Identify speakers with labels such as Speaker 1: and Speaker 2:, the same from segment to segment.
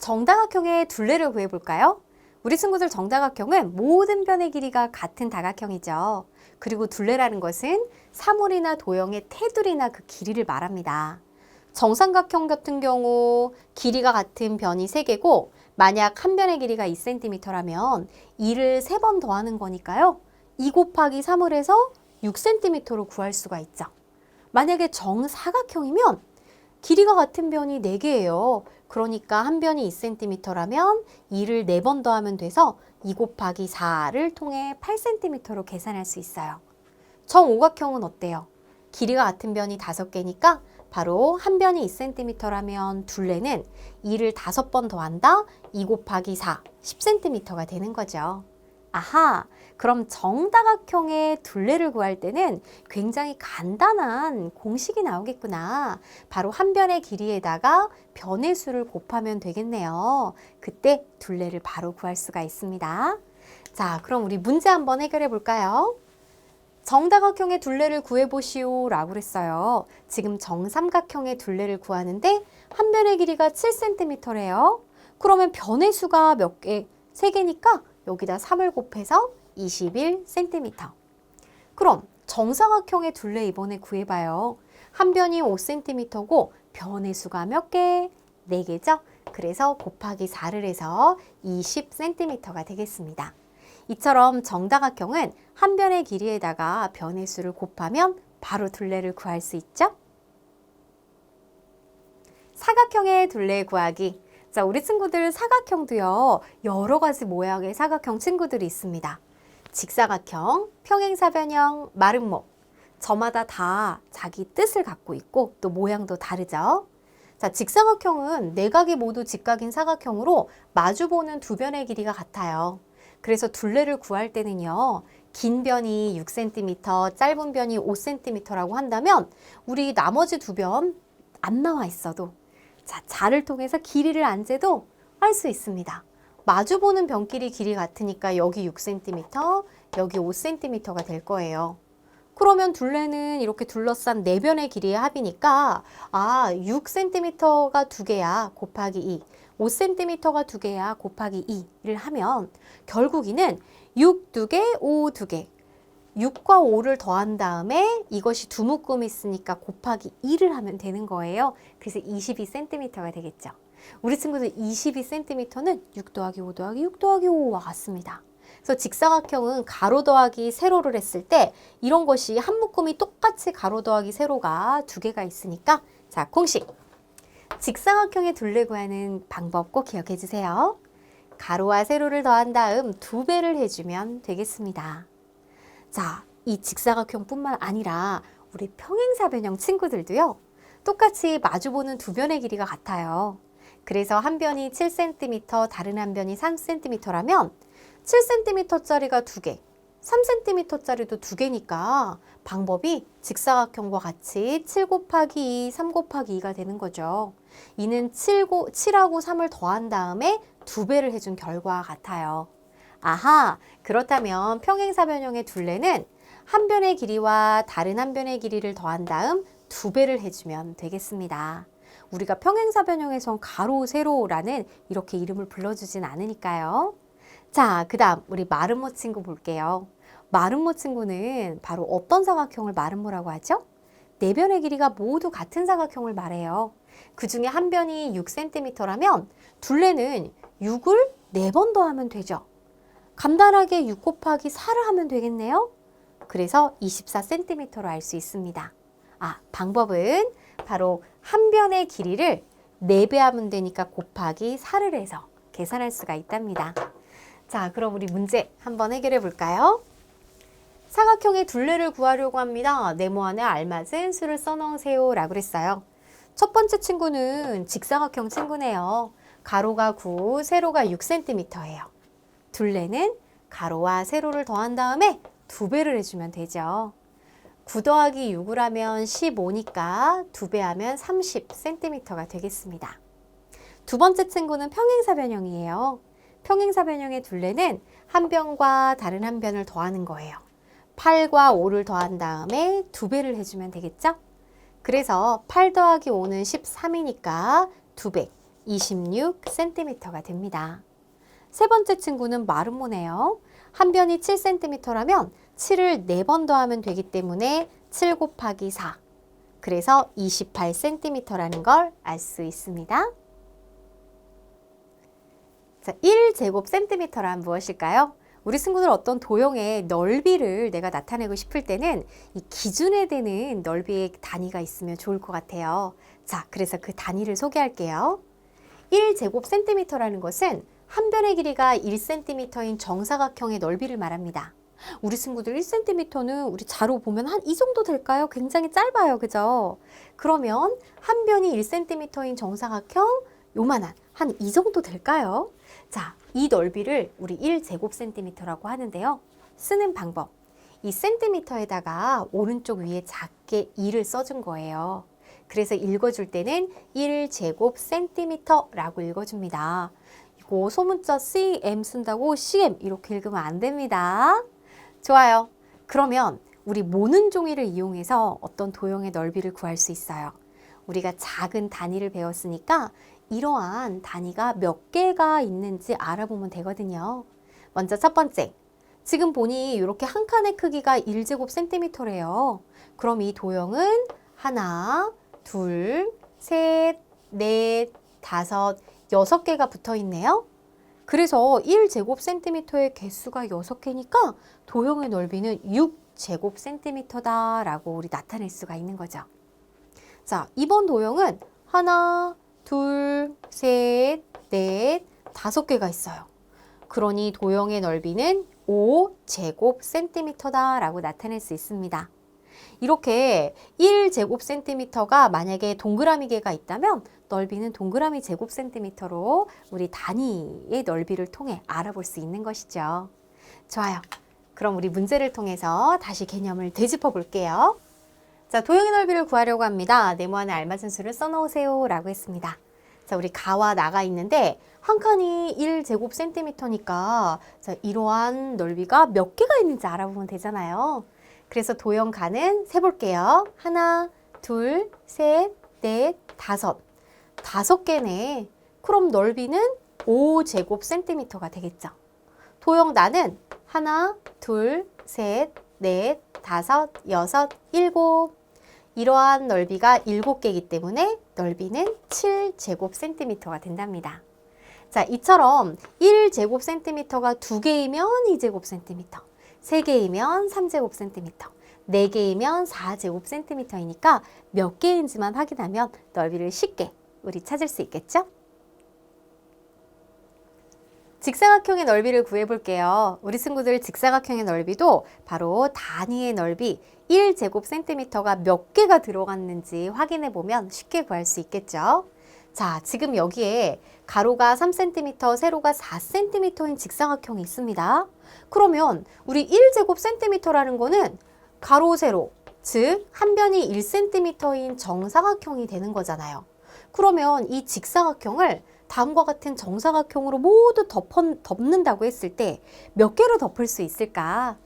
Speaker 1: 정다각형의 둘레를 구해볼까요? 우리 친구들 정다각형은 모든 변의 길이가 같은 다각형이죠. 그리고 둘레라는 것은 사물이나 도형의 테두리나 그 길이를 말합니다. 정삼각형 같은 경우 길이가 같은 변이 3개고 만약 한 변의 길이가 2cm라면 2를 3번 더하는 거니까요. 2 곱하기 3을 해서 6cm로 구할 수가 있죠. 만약에 정사각형이면 길이가 같은 변이 4개예요. 그러니까 한 변이 2cm라면 2를 4번 더하면 돼서 2 곱하기 4를 통해 8cm로 계산할 수 있어요. 정오각형은 어때요? 길이가 같은 변이 5개니까 바로 한 변이 2cm라면 둘레는 2를 5번 더한다. 2 곱하기 4, 10cm가 되는 거죠. 아하, 그럼 정다각형의 둘레를 구할 때는 굉장히 간단한 공식이 나오겠구나. 바로 한 변의 길이에다가 변의 수를 곱하면 되겠네요. 그때 둘레를 바로 구할 수가 있습니다. 자, 그럼 우리 문제 한번 해결해 볼까요? 정다각형의 둘레를 구해보시오 라고 그랬어요. 지금 정삼각형의 둘레를 구하는데 한 변의 길이가 7cm래요. 그러면 변의 수가 몇 개? 3개니까 여기다 3을 곱해서 21cm. 그럼 정사각형의 둘레 이번에 구해봐요. 한 변이 5cm고 변의 수가 몇 개? 4개죠? 그래서 곱하기 4를 해서 20cm가 되겠습니다. 이처럼 정다각형은 한 변의 길이에다가 변의 수를 곱하면 바로 둘레를 구할 수 있죠? 사각형의 둘레 구하기. 자, 우리 친구들 사각형도요, 여러 가지 모양의 사각형 친구들이 있습니다. 직사각형, 평행사변형, 마름모. 저마다 다 자기 뜻을 갖고 있고 또 모양도 다르죠. 자, 직사각형은 내각이 모두 직각인 사각형으로 마주보는 두 변의 길이가 같아요. 그래서 둘레를 구할 때는요, 긴 변이 6cm, 짧은 변이 5cm라고 한다면 우리 나머지 두 변 안 나와 있어도 자, 자를 통해서 길이를 안 재도 할 수 있습니다. 마주보는 변끼리 길이 같으니까 여기 6cm, 여기 5cm가 될 거예요. 그러면 둘레는 이렇게 둘러싼 네 변의 길이의 합이니까 6cm가 2개야 곱하기 2, 5cm가 2개야 곱하기 2를 하면 결국에는 6 2개, 5 2개, 6과 5를 더한 다음에 이것이 두 묶음 있으니까 곱하기 2를 하면 되는 거예요. 그래서 22cm가 되겠죠. 우리 친구들 22cm는 6 더하기 5 더하기 6 더하기 5와 같습니다. 그래서 직사각형은 가로 더하기 세로를 했을 때 이런 것이 한 묶음이 똑같이 가로 더하기 세로가 2개가 있으니까 자, 공식. 직사각형의 둘레 구하는 방법 꼭 기억해 주세요. 가로와 세로를 더한 다음 2배를 해주면 되겠습니다. 자, 이 직사각형뿐만 아니라 우리 평행사변형 친구들도요. 똑같이 마주보는 두 변의 길이가 같아요. 그래서 한 변이 7cm, 다른 한 변이 3cm라면 7cm짜리가 2개, 3cm짜리도 2개니까 방법이 직사각형과 같이 7 곱하기 2, 3 곱하기 2가 되는 거죠. 이는 7하고 3을 더한 다음에 2배를 해준 결과와 같아요. 아하, 그렇다면 평행사변형의 둘레는 한 변의 길이와 다른 한 변의 길이를 더한 다음 2배를 해주면 되겠습니다. 우리가 평행사변형에선 가로, 세로라는 이렇게 이름을 불러주진 않으니까요. 자, 그 다음 우리 마름모 친구 볼게요. 마름모 친구는 바로 어떤 사각형을 마름모라고 하죠? 네 변의 길이가 모두 같은 사각형을 말해요. 그 중에 한 변이 6cm라면 둘레는 6을 4번 더하면 되죠. 간단하게 6 곱하기 4를 하면 되겠네요. 그래서 24cm로 알 수 있습니다. 방법은 바로 한 변의 길이를 4배 하면 되니까 곱하기 4를 해서 계산할 수가 있답니다. 자, 그럼 우리 문제 한번 해결해 볼까요? 사각형의 둘레를 구하려고 합니다. 네모안에 알맞은 수를 써놓으세요 라고 그랬어요. 첫 번째 친구는 직사각형 친구네요. 가로가 9, 세로가 6cm예요. 둘레는 가로와 세로를 더한 다음에 2배를 해주면 되죠. 9 더하기 6을 하면 15니까 2배 하면 30cm가 되겠습니다. 두 번째 친구는 평행사변형이에요. 평행사변형의 둘레는 한 변과 다른 한 변을 더하는 거예요. 8과 5를 더한 다음에 2배를 해주면 되겠죠? 그래서 8 더하기 5는 13이니까 2배, 26cm가 됩니다. 세 번째 친구는 마름모네요. 한 변이 7cm라면 7을 4번 더하면 되기 때문에 7 곱하기 4. 그래서 28cm라는 걸 알 수 있습니다. 자, 1제곱cm란 무엇일까요? 우리 친구들 어떤 도형의 넓이를 내가 나타내고 싶을 때는 이 기준에 되는 넓이의 단위가 있으면 좋을 것 같아요. 자, 그래서 그 단위를 소개할게요. 1제곱cm라는 것은 한 변의 길이가 1cm인 정사각형의 넓이를 말합니다. 우리 친구들 1cm는 우리 자로 보면 한 이 정도 될까요? 굉장히 짧아요. 그죠? 그러면 한 변이 1cm인 정사각형 요만한 한 이 정도 될까요? 자, 이 넓이를 우리 1제곱cm라고 하는데요. 쓰는 방법. 이 센티미터에다가 오른쪽 위에 작게 2를 써준 거예요. 그래서 읽어줄 때는 1제곱cm라고 읽어줍니다. 이거 소문자 cm 쓴다고 cm 이렇게 읽으면 안 됩니다. 좋아요. 그러면 우리 모는 종이를 이용해서 어떤 도형의 넓이를 구할 수 있어요. 우리가 작은 단위를 배웠으니까 이러한 단위가 몇 개가 있는지 알아보면 되거든요. 먼저 첫 번째. 지금 보니 이렇게 한 칸의 크기가 1제곱cm래요. 그럼 이 도형은 하나, 둘, 셋, 넷, 다섯, 6개가 붙어 있네요. 그래서 1제곱cm의 개수가 6개니까 도형의 넓이는 6제곱cm다라고 우리 나타낼 수가 있는 거죠. 자, 이번 도형은 하나, 둘, 셋, 넷, 5개가 있어요. 그러니 도형의 넓이는 5제곱cm다라고 나타낼 수 있습니다. 이렇게 1제곱cm가 만약에 동그라미 개가 있다면 넓이는 동그라미 제곱cm로 우리 단위의 넓이를 통해 알아볼 수 있는 것이죠. 좋아요. 그럼 우리 문제를 통해서 다시 개념을 되짚어 볼게요. 자, 도형의 넓이를 구하려고 합니다. 네모안에 알맞은 수를 써놓으세요 라고 했습니다. 자, 우리 가와 나가 있는데 한 칸이 1제곱cm니까 자, 이러한 넓이가 몇 개가 있는지 알아보면 되잖아요. 그래서 도형 가는 세볼게요. 하나, 둘, 셋, 넷, 다섯. 5개네. 그럼 넓이는 5제곱cm가 되겠죠. 도형 나는 하나, 둘, 셋, 넷, 다섯, 여섯, 7. 이러한 넓이가 7개이기 때문에 넓이는 7제곱cm가 된답니다. 자, 이처럼 1제곱cm가 2개이면 2제곱cm, 3개이면 3제곱cm, 4개이면 4제곱cm이니까 몇 개인지만 확인하면 넓이를 쉽게 우리 찾을 수 있겠죠? 직사각형의 넓이를 구해볼게요. 우리 친구들 직사각형의 넓이도 바로 단위의 넓이 1제곱cm가 몇 개가 들어갔는지 확인해보면 쉽게 구할 수 있겠죠. 자, 지금 여기에 가로가 3cm, 세로가 4cm인 직사각형이 있습니다. 그러면 우리 1제곱cm라는 거는 가로, 세로, 즉 한 변이 1cm인 정사각형이 되는 거잖아요. 그러면 이 직사각형을 다음과 같은 정사각형으로 모두 덮는다고 했을 때 몇 개로 덮을 수 있을까?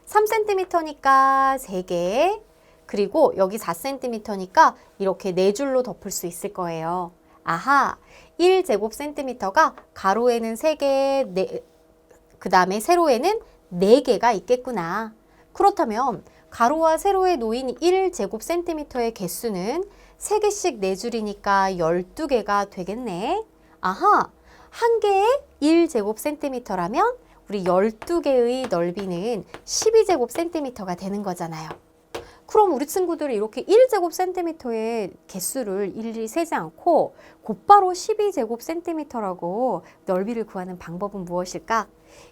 Speaker 1: 3cm니까 3개, 그리고 여기 4cm니까 이렇게 4줄로 덮을 수 있을 거예요. 아하, 1제곱cm가 가로에는 3개, 그 다음에 세로에는 4개가 있겠구나. 그렇다면 가로와 세로에 놓인 1제곱cm의 개수는 3개씩 4줄이니까 12개가 되겠네. 아하, 한 개에 1제곱cm라면 우리 12개의 넓이는 12제곱cm가 되는 거잖아요. 그럼 우리 친구들이 이렇게 1제곱cm의 개수를 일일이 세지 않고 곧바로 12제곱cm라고 넓이를 구하는 방법은 무엇일까?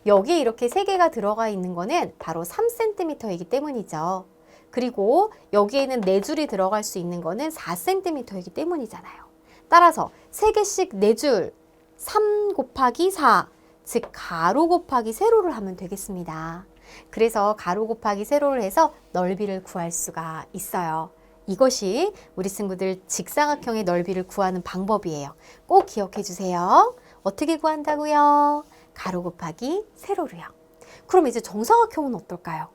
Speaker 1: 여기에 이렇게 3개가 들어가 있는 거는 바로 3cm이기 때문이죠. 그리고 여기에는 4줄이 들어갈 수 있는 거는 4cm이기 때문이잖아요. 따라서 3개씩 4줄, 3 곱하기 4, 즉 가로 곱하기 세로를 하면 되겠습니다. 그래서 가로 곱하기 세로를 해서 넓이를 구할 수가 있어요. 이것이 우리 친구들 직사각형의 넓이를 구하는 방법이에요. 꼭 기억해 주세요. 어떻게 구한다고요? 가로 곱하기 세로로요. 그럼 이제 정사각형은 어떨까요?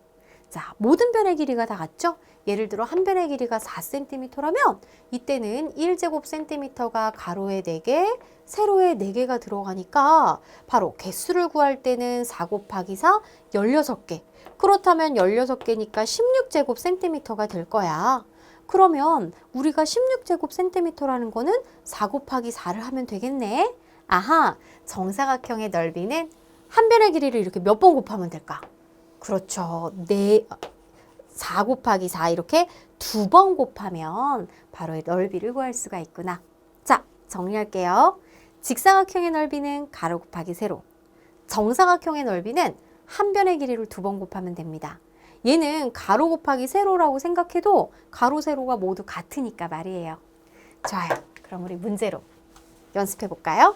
Speaker 1: 자, 모든 변의 길이가 다 같죠? 예를 들어 한 변의 길이가 4cm라면 이때는 1제곱cm가 가로에 4개, 세로에 4개가 들어가니까 바로 개수를 구할 때는 4 곱하기 4, 16개. 그렇다면 16개니까 16제곱cm가 될 거야. 그러면 우리가 16제곱cm라는 거는 4 곱하기 4를 하면 되겠네. 아하, 정사각형의 넓이는 한 변의 길이를 이렇게 몇 번 곱하면 될까? 그렇죠. 4 곱하기 4 이렇게 2번 곱하면 바로 넓이를 구할 수가 있구나. 자, 정리할게요. 직사각형의 넓이는 가로 곱하기 세로. 정사각형의 넓이는 한 변의 길이를 2번 곱하면 됩니다. 얘는 가로 곱하기 세로라고 생각해도 가로, 세로가 모두 같으니까 말이에요. 좋아요. 그럼 우리 문제로 연습해 볼까요?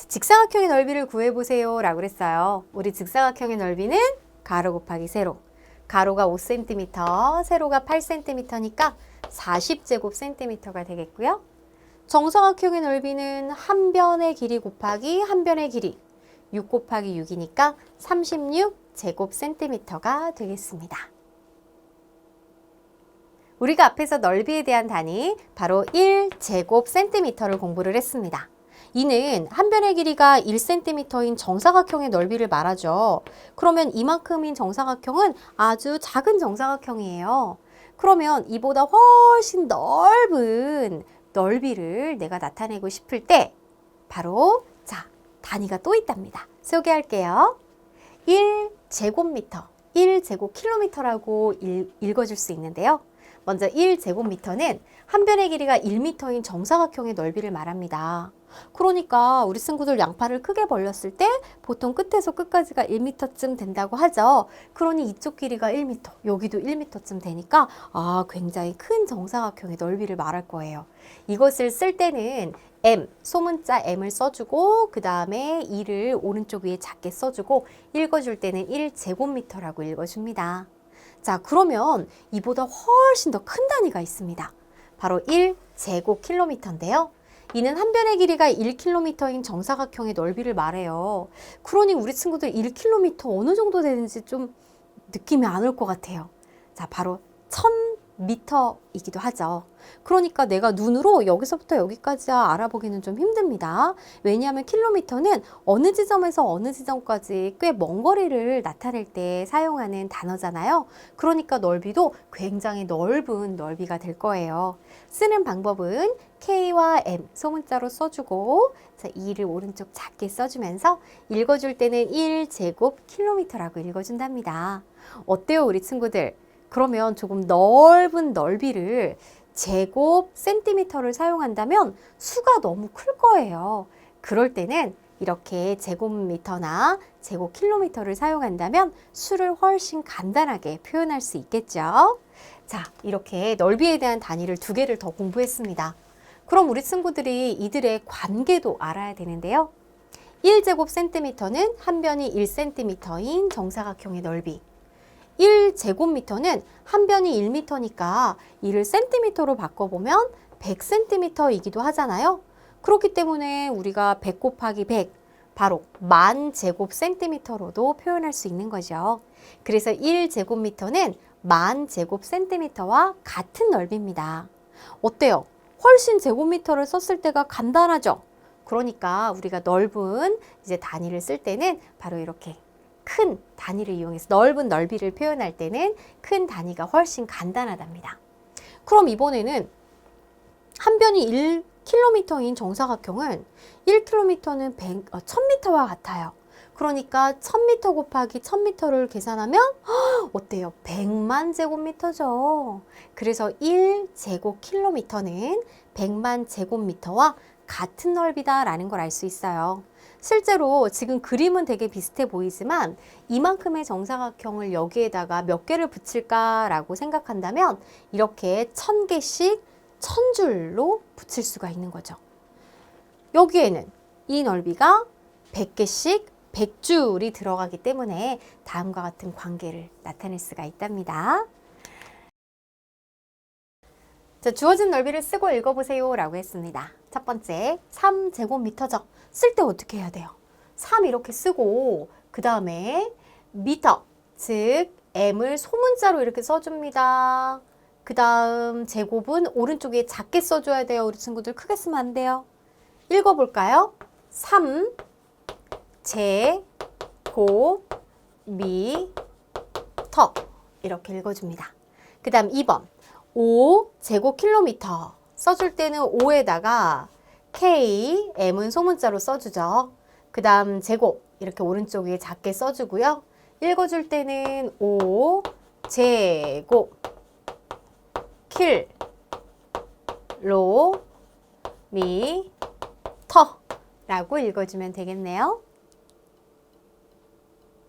Speaker 1: 직사각형의 넓이를 구해보세요 라고 그랬어요. 우리 직사각형의 넓이는 가로 곱하기 세로. 가로가 5cm, 세로가 8cm니까 40제곱cm가 되겠고요. 정사각형의 넓이는 한 변의 길이 곱하기 한 변의 길이. 6 곱하기 6이니까 36제곱cm가 되겠습니다. 우리가 앞에서 넓이에 대한 단위 바로 1제곱cm를 공부를 했습니다. 이는 한 변의 길이가 1cm인 정사각형의 넓이를 말하죠. 그러면 이만큼인 정사각형은 아주 작은 정사각형이에요. 그러면 이보다 훨씬 넓은 넓이를 내가 나타내고 싶을 때 바로 자, 단위가 또 있답니다. 소개할게요. 1제곱미터, 1제곱킬로미터라고 읽어줄 수 있는데요. 먼저 1제곱미터는 한 변의 길이가 1m인 정사각형의 넓이를 말합니다. 그러니까 우리 친구들 양팔을 크게 벌렸을 때 보통 끝에서 끝까지가 1m쯤 된다고 하죠. 그러니 이쪽 길이가 1m, 여기도 1m쯤 되니까 굉장히 큰 정사각형의 넓이를 말할 거예요. 이것을 쓸 때는 M, 소문자 M을 써주고 그 다음에 2를 오른쪽 위에 작게 써주고 읽어줄 때는 1제곱미터라고 읽어줍니다. 자, 그러면 이보다 훨씬 더 큰 단위가 있습니다. 바로 1제곱킬로미터인데요. 이는 한 변의 길이가 1km인 정사각형의 넓이를 말해요. 그러니 우리 친구들 1km 어느 정도 되는지 좀 느낌이 안 올 것 같아요. 자, 바로 1000m이기도 하죠. 그러니까 내가 눈으로 여기서부터 여기까지 알아보기는 좀 힘듭니다. 왜냐하면 킬로미터는 어느 지점에서 어느 지점까지 꽤 먼 거리를 나타낼 때 사용하는 단어잖아요. 그러니까 넓이도 굉장히 넓은 넓이가 될 거예요. 쓰는 방법은 K와 M 소문자로 써주고 자, 2를 오른쪽 작게 써주면서 읽어줄 때는 1제곱킬로미터라고 읽어준답니다. 어때요, 우리 친구들? 그러면 조금 넓은 넓이를 제곱 센티미터를 사용한다면 수가 너무 클 거예요. 그럴 때는 이렇게 제곱미터나 제곱킬로미터를 사용한다면 수를 훨씬 간단하게 표현할 수 있겠죠. 자, 이렇게 넓이에 대한 단위를 2개를 더 공부했습니다. 그럼 우리 친구들이 이들의 관계도 알아야 되는데요. 1제곱센티미터는 한 변이 1cm인 정사각형의 넓이. 1제곱미터는 한 변이 1m니까 이를 센티미터로 바꿔보면 100cm이기도 하잖아요. 그렇기 때문에 우리가 100 곱하기 100, 바로 10,000제곱센티미터로도 표현할 수 있는 거죠. 그래서 1제곱미터는 10,000제곱센티미터와 같은 넓이입니다. 어때요? 훨씬 제곱미터를 썼을 때가 간단하죠? 그러니까 우리가 넓은 이제 단위를 쓸 때는 바로 이렇게 큰 단위를 이용해서 넓은 넓이를 표현할 때는 큰 단위가 훨씬 간단하답니다. 그럼 이번에는 한 변이 1km인 정사각형은 1km는 1000m와 같아요. 그러니까 1000m 곱하기 1000m를 계산하면 어때요? 100만 제곱미터죠. 그래서 1제곱킬로미터는 100만 제곱미터와 같은 넓이다라는 걸 알 수 있어요. 실제로 지금 그림은 되게 비슷해 보이지만 이만큼의 정사각형을 여기에다가 몇 개를 붙일까라고 생각한다면 이렇게 1000개씩 1000줄로 붙일 수가 있는 거죠. 여기에는 이 넓이가 100개씩 100줄이 들어가기 때문에 다음과 같은 관계를 나타낼 수가 있답니다. 자, 주어진 넓이를 쓰고 읽어보세요 라고 했습니다. 첫 번째, 3제곱미터죠. 쓸 때 어떻게 해야 돼요? 3 이렇게 쓰고 그 다음에 미터, 즉 m을 소문자로 이렇게 써줍니다. 그 다음 제곱은 오른쪽에 작게 써줘야 돼요. 우리 친구들 크게 쓰면 안 돼요. 읽어볼까요? 3 제곱 미터 이렇게 읽어줍니다. 그 다음 2번 5 제곱킬로미터 써줄 때는 5에다가 K, M은 소문자로 써주죠. 그 다음 제곱 이렇게 오른쪽에 작게 써주고요. 읽어줄 때는 5 제곱 킬로 미터 라고 읽어주면 되겠네요.